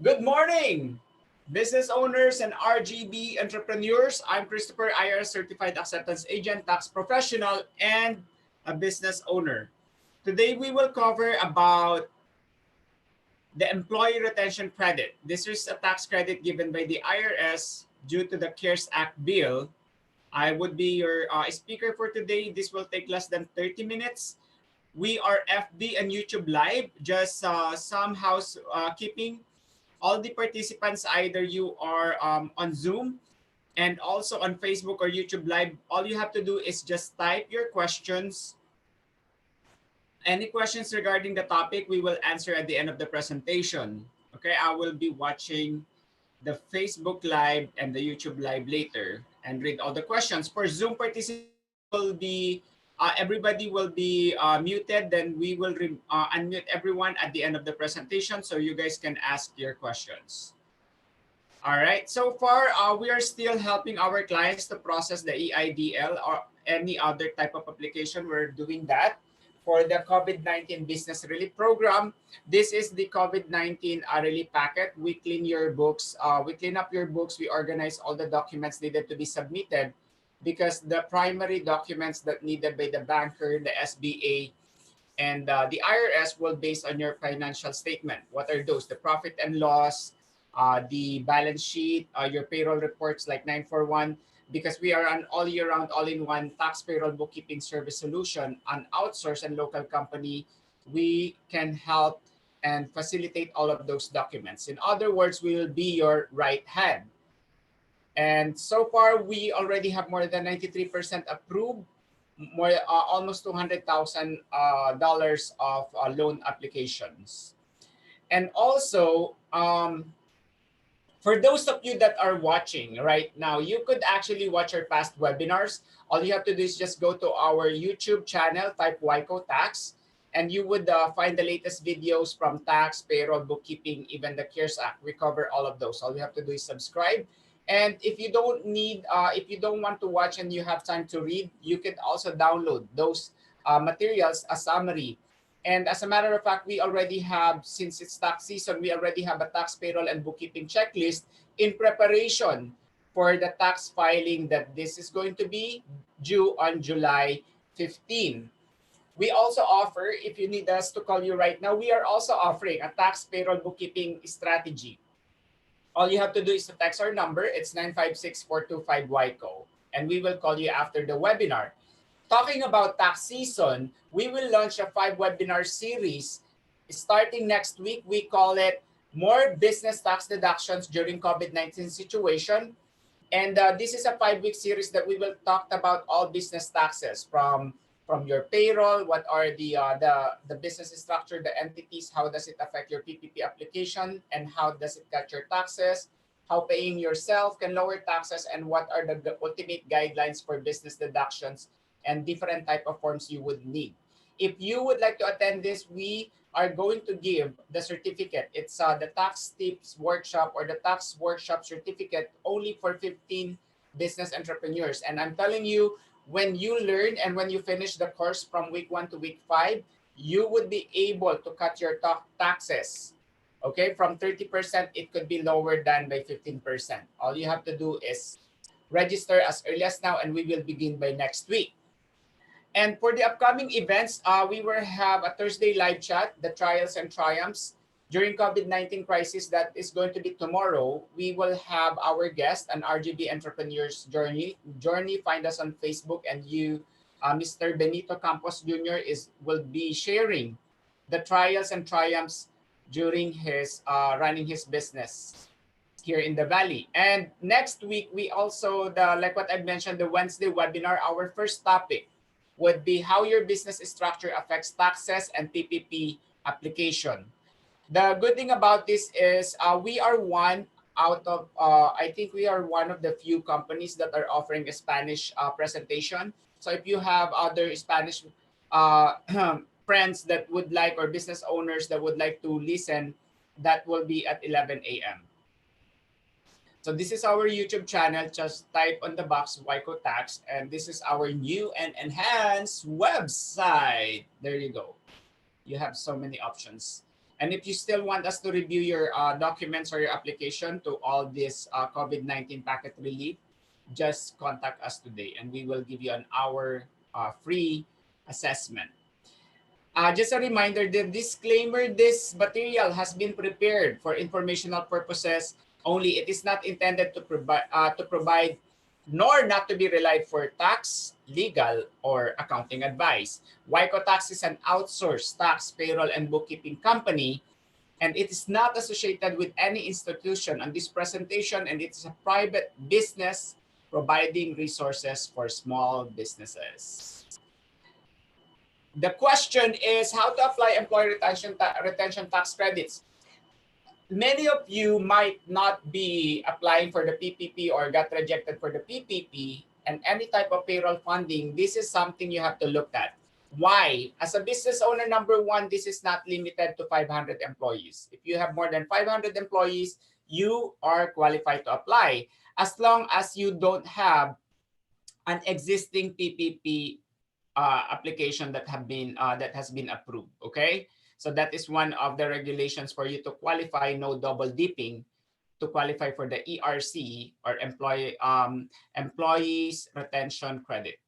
Good morning, business owners and RGB entrepreneurs. I'm Christopher, IRS Certified Acceptance Agent, tax professional, and a business owner. Today we will cover about the employee retention credit. This is a tax credit given by the IRS due to the CARES Act bill. I would be your speaker for today. This will take less than 30 minutes. We are FB and YouTube Live, just some housekeeping. All the participants, either you are on Zoom and also on Facebook or YouTube Live, all you have to do is just type your questions. Any questions regarding the topic, we will answer at the end of the presentation. Okay, I will be watching the Facebook Live and the YouTube Live later and read all the questions. For Zoom participants, we will be everybody will be muted. Then we will unmute everyone at the end of the presentation so you guys can ask your questions. All right. So far, we are still helping our clients to process the EIDL or any other type of application. We're doing that for the COVID-19 Business Relief Program. This is the COVID-19 relief packet. We clean your books. We clean up your books. We organize all the documents needed to be submitted because the primary documents that needed by the banker, the SBA, and the IRS will base on your financial statement. What are those? The profit and loss, the balance sheet, your payroll reports like 941. Because we are an all year round, all in one tax payroll bookkeeping service solution, an outsourced and local company, we can help and facilitate all of those documents. In other words, we will be your right hand. And so far, we already have more than 93% approved, more almost $200,000 of loan applications. And also, for those of you that are watching right now, you could actually watch our past webinars. All you have to do is just go to our YouTube channel, type YCO Tax, and you would find the latest videos from tax, payroll, bookkeeping, even the CARES Act. We cover all of those. All you have to do is subscribe. And if you don't need, if you don't want to watch and you have time to read, you can also download those materials, a summary. And as a matter of fact, we already have, since it's tax season, we already have a tax payroll and bookkeeping checklist in preparation for the tax filing that this is going to be due on July 15. We also offer, if you need us to call you right now, we are also offering a tax payroll bookkeeping strategy. All you have to do is to text our number. It's 956-425-YCO. And we will call you after the webinar. Talking about tax season, we will launch a 5-webinar series starting next week. We call it More Business Tax Deductions During COVID-19 Situation. And this is a 5-week series that we will talk about all business taxes from your payroll, what are the business structure, the entities, how does it affect your PPP application, and how does it cut your taxes, how paying yourself can lower taxes, and what are the ultimate guidelines for business deductions and different type of forms you would need. If you would like to attend this, we are going to give the certificate. It's the tax tips workshop or the tax workshop certificate only for 15 business entrepreneurs. And I'm telling you, when you learn and when you finish the course from week 1 to week 5, you would be able to cut your taxes. Okay, from 30%, it could be lower than by 15%. All you have to do is register as early as now, and we will begin by next week. And for the upcoming events, we will have a Thursday live chat, the trials and triumphs during COVID-19 crisis. That is going to be tomorrow. We will have our guest, an RGB Entrepreneur's Journey. Find us on Facebook, and you, Mr. Benito Campos Jr. will be sharing the trials and triumphs during his running his business here in the Valley. And next week, we also, like what I mentioned, the Wednesday webinar, our first topic would be how your business structure affects taxes and PPP application. The good thing about this is we are one out of, I think we are one of the few companies that are offering a Spanish presentation. So if you have other Spanish friends that would like, or business owners that would like to listen, that will be at 11 a.m. So this is our YouTube channel. Just type on the box YCO Tax, and this is our new and enhanced website. There you go. You have so many options. And if you still want us to review your documents or your application to all this COVID-19 packet relief, just contact us today and we will give you an hour free assessment. Just a reminder, the disclaimer, this material has been prepared for informational purposes only. It is not intended to provide nor not to be relied for tax, legal, or accounting advice. Wyco Tax is an outsourced tax, payroll, and bookkeeping company, and it is not associated with any institution on this presentation, and it's a private business providing resources for small businesses. The question is how to apply employee retention tax credits. Many of you might not be applying for the PPP or got rejected for the PPP and any type of payroll funding. This is something you have to look at. Why? As a business owner, number one, this is not limited to 500 employees. If you have more than 500 employees, you are qualified to apply as long as you don't have an existing PPP application that has been approved. Okay, so that is one of the regulations for you to qualify. No double dipping to qualify for the ERC or employees retention credit.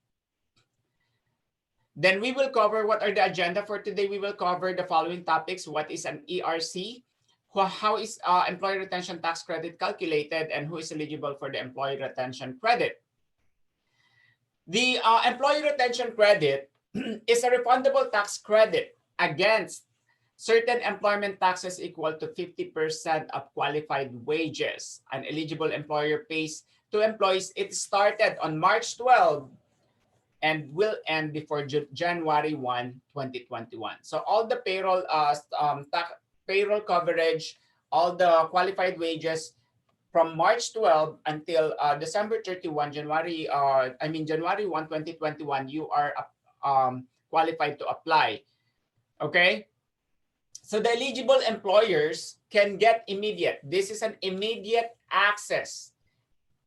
Then we will cover what are the agenda for today. We will cover the following topics: what is an ERC, how is employee retention tax credit calculated, and who is eligible for the employee retention credit. The employee retention credit is a refundable tax credit against certain employment taxes equal to 50% of qualified wages an eligible employer pays to employees. It started on March 12 and will end before January 1, 2021. So all the payroll coverage, all the qualified wages from March 12 until December 31, January 1, 2021, you are qualified to apply. Okay? So the eligible employers can get immediate. This is an immediate access.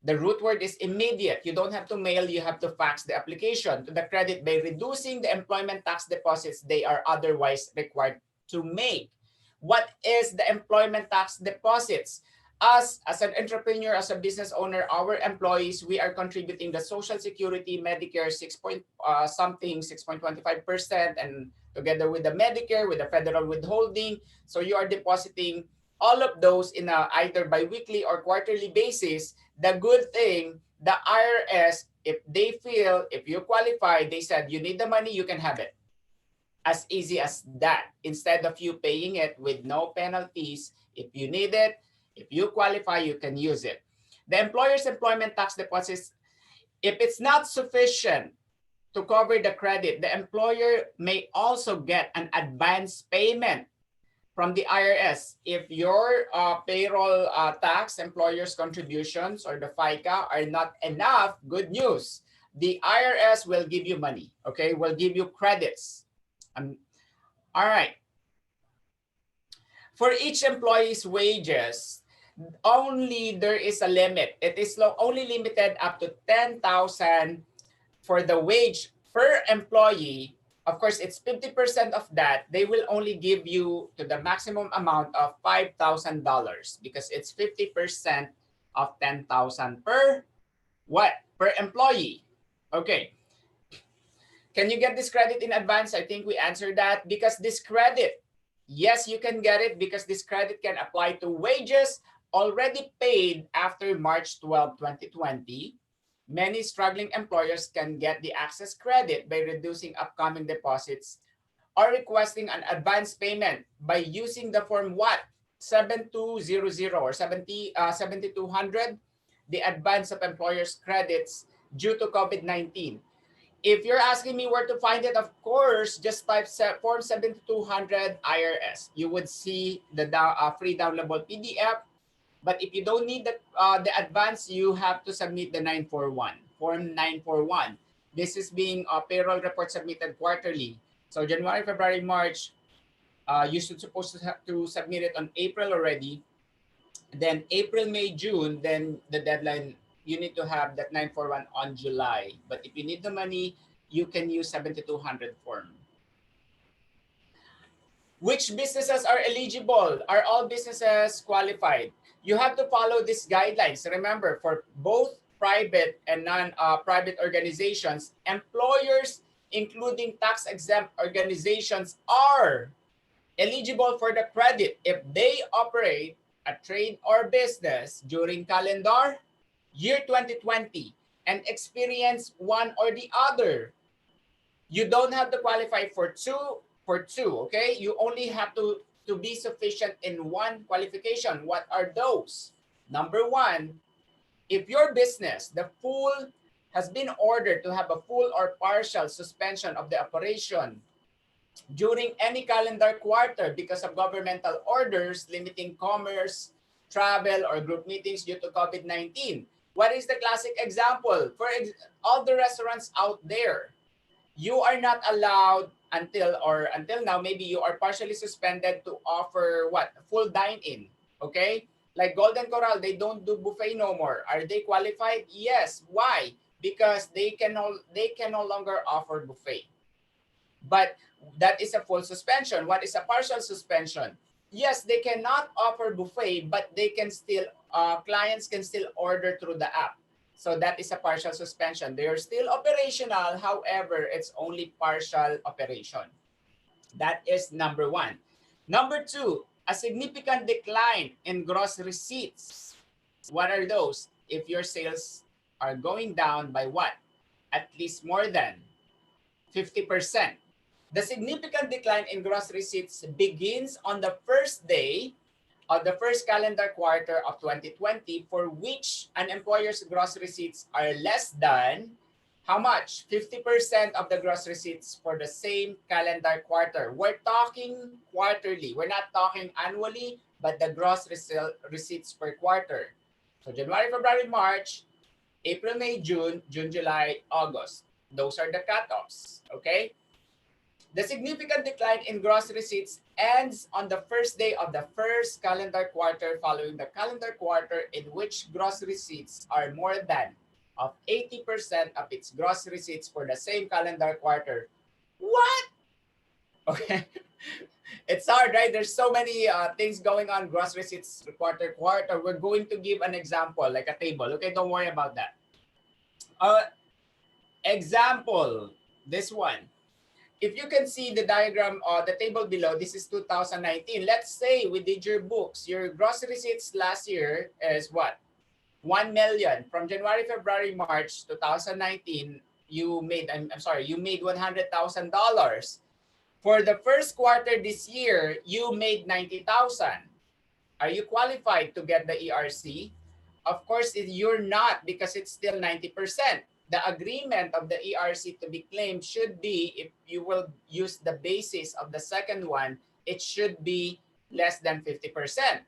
The root word is immediate. You don't have to mail, you have to fax the application to the credit by reducing the employment tax deposits they are otherwise required to make. What is the employment tax deposits? Us, as an entrepreneur, as a business owner, our employees, we are contributing the Social Security, Medicare, 6.25%, and together with the Medicare, with the federal withholding. So you are depositing all of those in a either biweekly or quarterly basis. The good thing, the IRS, if they feel, if you qualify, they said you need the money, you can have it. As easy as that. Instead of you paying it with no penalties, if you need it, if you qualify, you can use it. The employer's employment tax deposits, if it's not sufficient to cover the credit, the employer may also get an advance payment from the IRS. If your payroll tax, employer's contributions, or the FICA are not enough, good news. The IRS will give you money, okay? Will give you credits. All right. For each employee's wages, only there is a limit. It is only limited up to 10,000 for the wage per employee. Of course, it's 50% of that. They will only give you to the maximum amount of $5,000 because it's 50% of 10,000 per what? Per employee. Okay. Can you get this credit in advance? I think we answered that because this credit, yes, you can get it because this credit can apply to wages already paid after March 12, 2020. Many struggling employers can get the access credit by reducing upcoming deposits or requesting an advance payment by using the form what? 7200 or 7200, the advance of employers' credits due to COVID-19. If you're asking me where to find it, of course, just type form 7200 IRS. You would see the free downloadable PDF. But if you don't need the advance, you have to submit the 941, form 941. This is being a payroll report submitted quarterly. So January, February, March, you should supposed to have to submit it on April already. Then April, May, June, then the deadline, you need to have that 941 on July. But if you need the money, you can use 7200 form. Which businesses are eligible? Are all businesses qualified? You have to follow these guidelines. Remember, for both private and non-private organizations, employers, including tax-exempt organizations, are eligible for the credit if they operate a trade or business during calendar year 2020 and experience one or the other. You don't have to qualify for two, okay? You only have to be sufficient in one qualification. What are those? Number one, if your business, the full has been ordered to have a full or partial suspension of the operation during any calendar quarter because of governmental orders limiting commerce, travel, or group meetings due to COVID-19. What is the classic example? All the restaurants out there, you are not allowed until now, maybe you are partially suspended to offer what? Full dine-in, okay? Like Golden Corral, they don't do buffet no more. Are they qualified? Yes. Why? Because they can no longer offer buffet. But that is a full suspension. What is a partial suspension? Yes, they cannot offer buffet, but they can still clients can still order through the app. So that is a partial suspension. They are still operational, however, it's only partial operation. That is number one. Number two, a significant decline in gross receipts. What are those? If your sales are going down by what? At least more than 50%. The significant decline in gross receipts begins on the first day of the first calendar quarter of 2020, for which an employer's gross receipts are less than how much? 50% of the gross receipts for the same calendar quarter. We're talking quarterly. We're not talking annually, but the gross receipts per quarter. So January, February, March, April, May, June, July, August. Those are the cutoffs. Okay? The significant decline in gross receipts ends on the first day of the first calendar quarter following the calendar quarter in which gross receipts are more than of 80% of its gross receipts for the same calendar quarter. What? Okay. It's hard, right? There's so many things going on. Gross receipts quarter. We're going to give an example, like a table. Okay, don't worry about that. Uh, Example, this one. If you can see the diagram or the table below, this is 2019. Let's say we did your books. Your gross receipts last year is what? 1 million. From January, February, March 2019, you made $100,000. For the first quarter this year, you made 90,000. Are you qualified to get the ERC? Of course, you're not, because it's still 90%. The agreement of the ERC to be claimed should be, if you will use the basis of the second one, it should be less than 50%.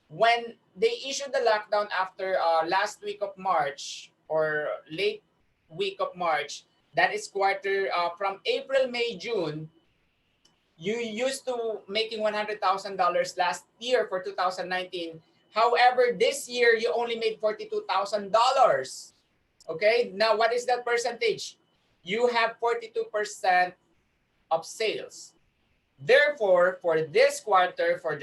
When they issued the lockdown after last week of March or late week of March, that is quarter from April, May, June, you used to making $100,000 last year for 2019. However, this year you only made $42,000. Okay, now what is that percentage? You have 42% of sales. Therefore, for this quarter, for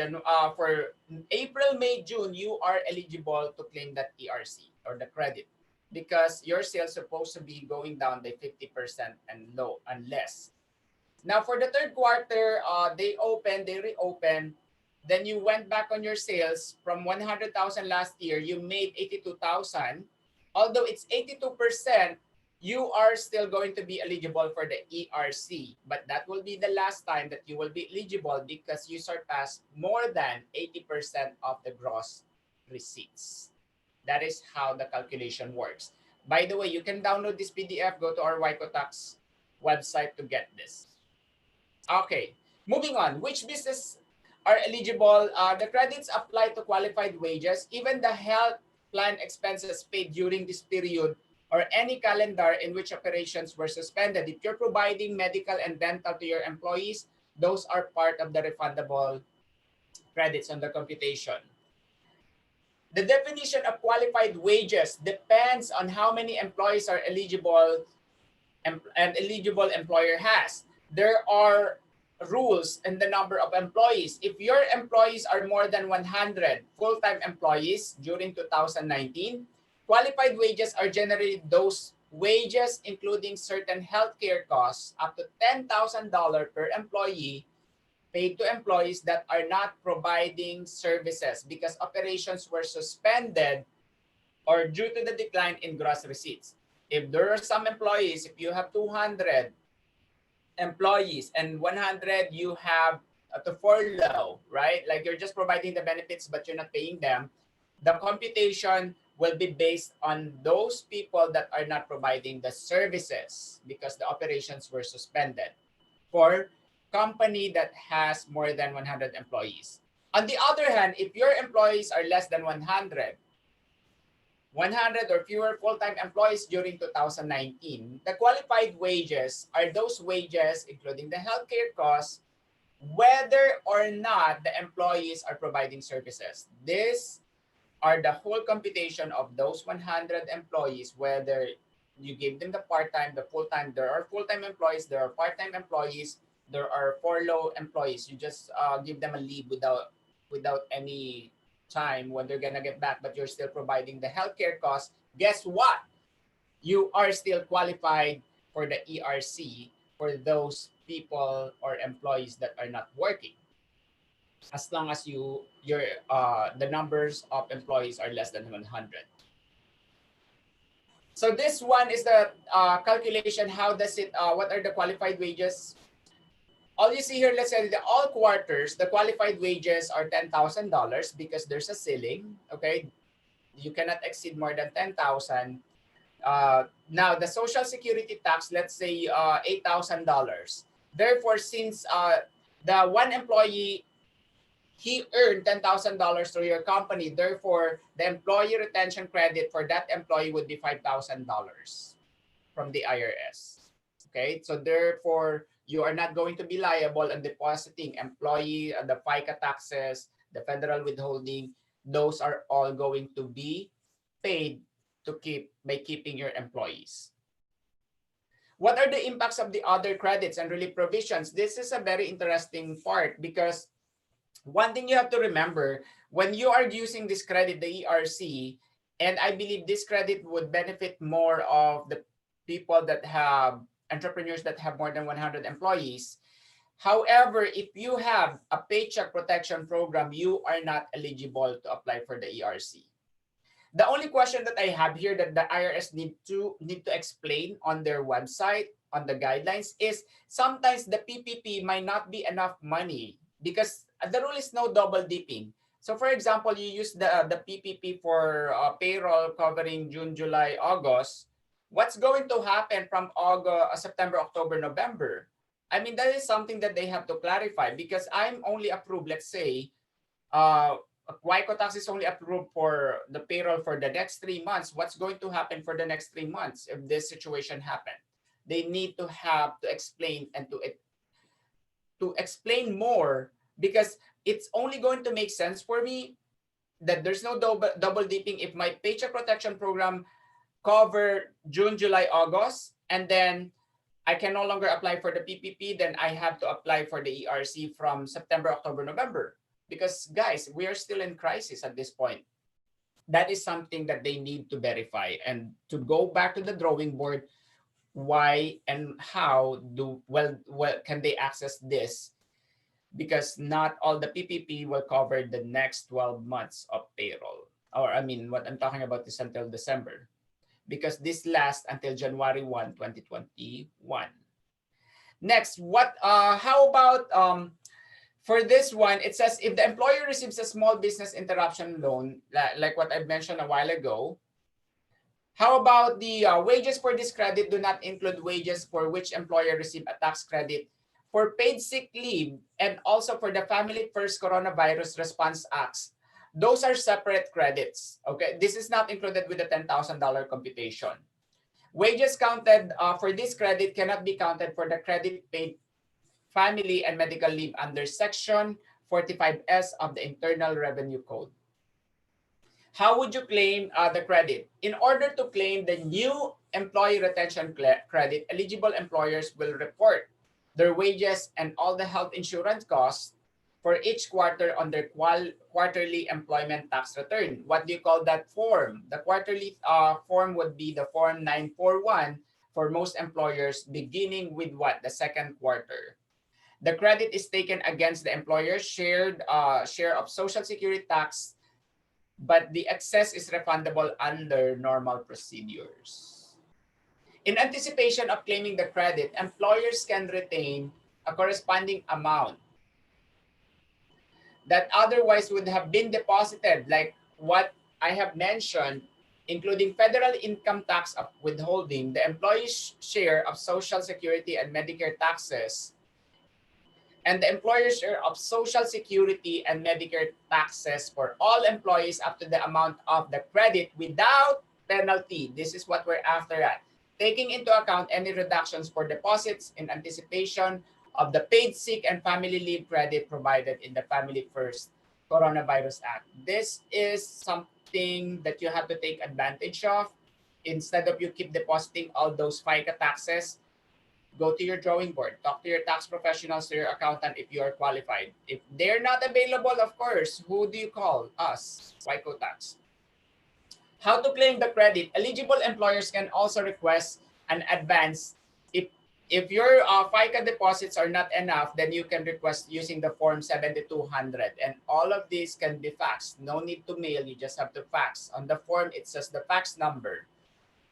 April, May, June, you are eligible to claim that ERC or the credit because your sales supposed to be going down by 50% and less. Now, for the third quarter, they reopened. Then you went back on your sales from 100,000 last year. You made 82,000. Although it's 82%, you are still going to be eligible for the ERC. But that will be the last time that you will be eligible because you surpassed more than 80% of the gross receipts. That is how the calculation works. By the way, you can download this PDF. Go to our Tax website to get this. Okay, moving on. Which business are eligible? The credits apply to qualified wages, even the health plan expenses paid during this period or any calendar in which operations were suspended. If you're providing medical and dental to your employees, those are part of the refundable credits on the computation. The definition of qualified wages depends on how many employees are eligible and eligible employer has. There are rules and the number of employees. If your employees are more than 100 full-time employees during 2019, qualified wages are generally those wages including certain healthcare costs up to $10,000 per employee paid to employees that are not providing services because operations were suspended or due to the decline in gross receipts. If there are some employees, if you have 200 employees and 100 you have to furlough, right? Like you're just providing the benefits but you're not paying them, the computation will be based on those people that are not providing the services because the operations were suspended for company that has more than 100 employees. On the other hand, if your employees are less than 100 or fewer full-time employees during 2019, the qualified wages are those wages, including the healthcare costs, whether or not the employees are providing services. These are the whole computation of those 100 employees, whether you give them the part-time, the full-time. There are full-time employees, there are part-time employees, there are furlough employees. You just give them a leave without any time when they're gonna get back, but you're still providing the healthcare costs. Guess what? You are still qualified for the ERC for those people or employees that are not working, as long as your the numbers of employees are less than 100. So this one is the calculation. How does it? What are the qualified wages? All you see here, let's say the all quarters, the qualified wages are $10,000 because there's a ceiling. Okay, you cannot exceed more than 10,000. Now the social security tax, let's say $8,000. Therefore, since the one employee he earned $10,000 through your company, therefore the employee retention credit for that employee would be $5,000 from the IRS. Okay, so therefore you are not going to be liable on depositing employee, the FICA taxes, the federal withholding. Those are all going to be paid to keep by keeping your employees. What are the impacts of the other credits and relief provisions? This is a very interesting part because one thing you have to remember when you are using this credit, the ERC, and I believe this credit would benefit more of the people that have entrepreneurs that have more than 100 employees. However, if you have a paycheck protection program, you are not eligible to apply for the ERC. The only question that I have here that the IRS need to explain on their website on the guidelines is sometimes the PPP might not be enough money because the rule is no double dipping. So for example, you use the PPP for payroll covering June, July, August. What's going to happen from August, September, October, November? I mean, that is something that they have to clarify because I'm only approved, let's say, WICO tax is only approved for the payroll for the next 3 months. What's going to happen for the next 3 months if this situation happens? They need to have to explain and to explain more because it's only going to make sense for me that there's no double dipping if my paycheck protection program cover June, July, August, and then I can no longer apply for the PPP, then I have to apply for the ERC from September, October, November. Because guys, we are still in crisis at this point. That is something that they need to verify and to go back to the drawing board. Why and how can they access this? Because not all the PPP will cover the next 12 months of payroll. Or I mean, what I'm talking about is until December. Because this lasts until January 1, 2021. Next, how about for this one, it says if the employer receives a small business interruption loan, like what I mentioned a while ago, how about the wages for this credit do not include wages for which employer received a tax credit for paid sick leave and also for the Family First Coronavirus Response Acts. Those are separate credits. Okay, this is not included with the $10,000 computation. Wages counted for this credit cannot be counted for the credit paid family and medical leave under Section 45S of the Internal Revenue Code. How would you claim the credit? In order to claim the new employee retention credit, eligible employers will report their wages, and all the health insurance costs for each quarter on their quarterly employment tax return. What do you call that form? The quarterly form would be the Form 941 for most employers, beginning with what? The second quarter. The credit is taken against the employer's share of Social Security tax, but the excess is refundable under normal procedures. In anticipation of claiming the credit, employers can retain a corresponding amount that otherwise would have been deposited, like what I have mentioned, including federal income tax of withholding, the employee's share of Social Security and Medicare taxes, and the employer's share of Social Security and Medicare taxes for all employees up to the amount of the credit without penalty. This is what we're after at. Taking into account any reductions for deposits in anticipation of the paid sick and family leave credit provided in the Family First Coronavirus Act. This is something that you have to take advantage of. Instead of you keep depositing all those FICA taxes, go to your drawing board, talk to your tax professionals, to your accountant if you are qualified. If they're not available, of course, who do you call? Us, FICO Tax. How to claim the credit? Eligible employers can also request an advance. If your FICA deposits are not enough, then you can request using the Form 7200. And all of these can be faxed. No need to mail, you just have to fax. On the form, it says the fax number.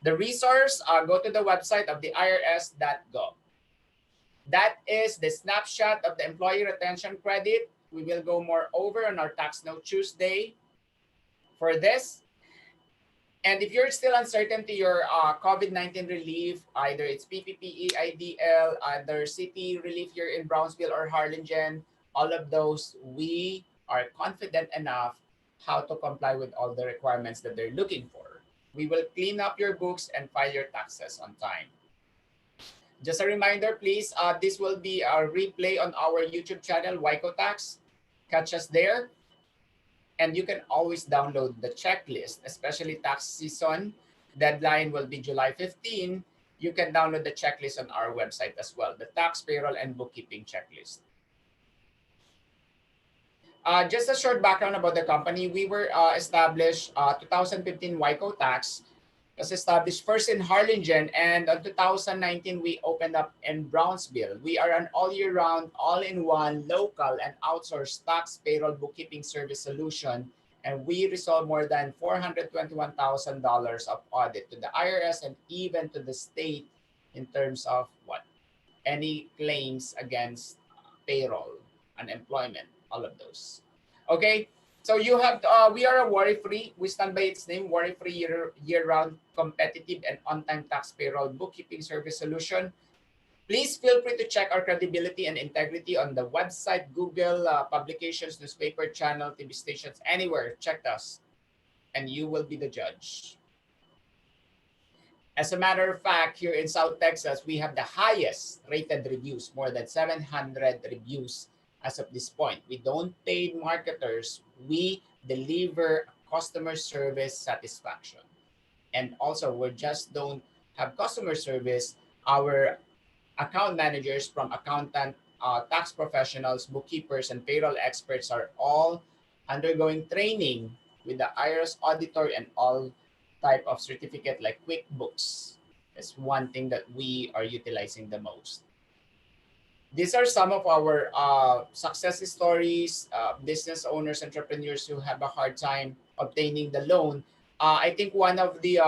The resource, go to the website of the irs.gov. That is the snapshot of the employee retention credit. We will go more over on our Tax Note Tuesday for this. And if you're still uncertain to your COVID-19 relief, either it's PPP, EIDL, either city relief here in Brownsville or Harlingen, all of those, we are confident enough how to comply with all the requirements that they're looking for. We will clean up your books and file your taxes on time. Just a reminder, please, this will be a replay on our YouTube channel, Wyco Tax. Catch us there. And you can always download the checklist, especially tax season. Deadline will be July 15. You can download the checklist on our website as well, the tax, payroll, and bookkeeping checklist. Just a short background about the company. We were established 2015. Wyco Tax was established first in Harlingen, and in 2019 we opened up in Brownsville. We are an all-year-round, all-in-one, local and outsourced tax, payroll, bookkeeping service solution, and we resolve more than $421,000 of audit to the IRS and even to the state in terms of what? Any claims against payroll, unemployment, all of those. Okay, so you have we are a worry-free. We stand by its name, worry-free year-round, competitive and on-time tax, payroll, bookkeeping service solution. Please feel free to check our credibility and integrity on the website, Google, publications, newspaper, channel, TV stations, anywhere. Check us, and you will be the judge. As a matter of fact, here in South Texas, we have the highest rated reviews, more than 700 reviews as of this point. We don't pay marketers, we deliver customer service satisfaction. And also, we just don't have customer service. Our account managers from accountant, tax professionals, bookkeepers, and payroll experts are all undergoing training with the IRS auditor and all type of certificate like QuickBooks. That's one thing that we are utilizing the most. These are some of our success stories, business owners, entrepreneurs who have a hard time obtaining the loan. I think one of the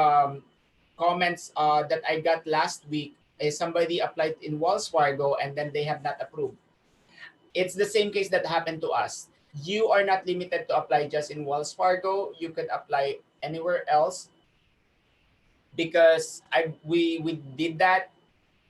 comments that I got last week is somebody applied in Wells Fargo and then they have not approved. It's the same case that happened to us. You are not limited to apply just in Wells Fargo. You could apply anywhere else because we did that.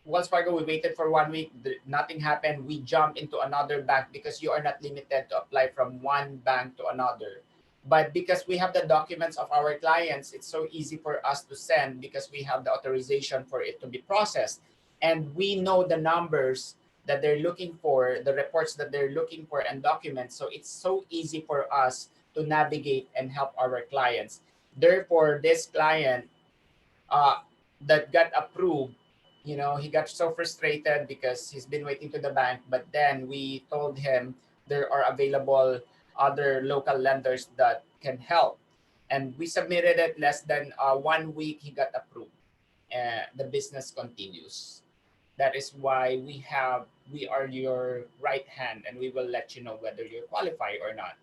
Wells Fargo, we waited for 1 week, nothing happened. We jumped into another bank because you are not limited to apply from one bank to another. But because we have the documents of our clients, it's so easy for us to send because we have the authorization for it to be processed. And we know the numbers that they're looking for, the reports that they're looking for, and documents. So it's so easy for us to navigate and help our clients. Therefore, this client that got approved, He got so frustrated because he's been waiting to the bank, but then we told him there are available other local lenders that can help. And we submitted it less than 1 week, he got approved. The business continues. That is why we are your right hand, and we will let you know whether you qualify or not.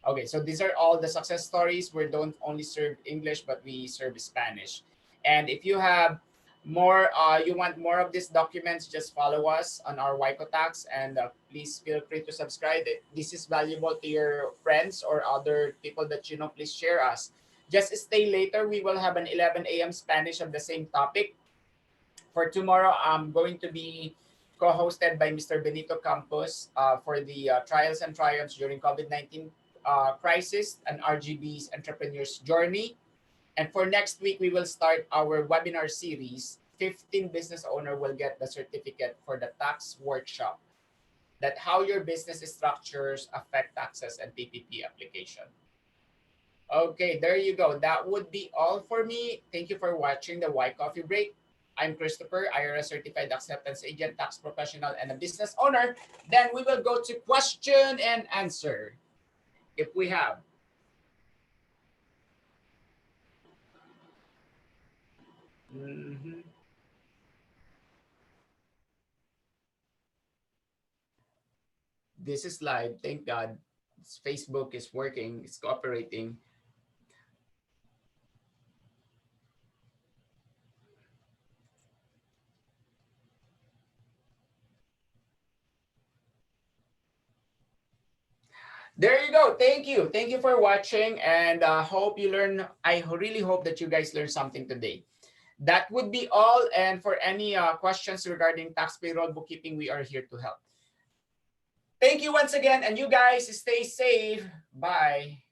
Okay, so these are all the success stories. We don't only serve English, but we serve Spanish. And if you have you want more of these documents, just follow us on our Waiko Tax, and please feel free to subscribe. If this is valuable to your friends or other people that you know, please share us. Just stay later. We will have an 11 a.m. Spanish of the same topic. For tomorrow, I'm going to be co-hosted by Mr. Benito Campos for the trials and triumphs during COVID-19 crisis and RGB's entrepreneur's journey. And for next week, we will start our webinar series. 15 business owner will get the certificate for the tax workshop, that how your business structures affect taxes and PPP application. Okay, there you go. That would be all for me. Thank you for watching the Why Coffee Break. I'm Christopher, IRS certified acceptance agent, tax professional, and a business owner. Then we will go to question and answer if we have. Mhm. This is live. Thank God. Facebook is working, it's cooperating. There you go. Thank you. Thank you for watching, and hope you learn. I really hope that you guys learned something today. That would be all. And for any questions regarding tax payroll bookkeeping, we are here to help. Thank you once again, and you guys stay safe. Bye.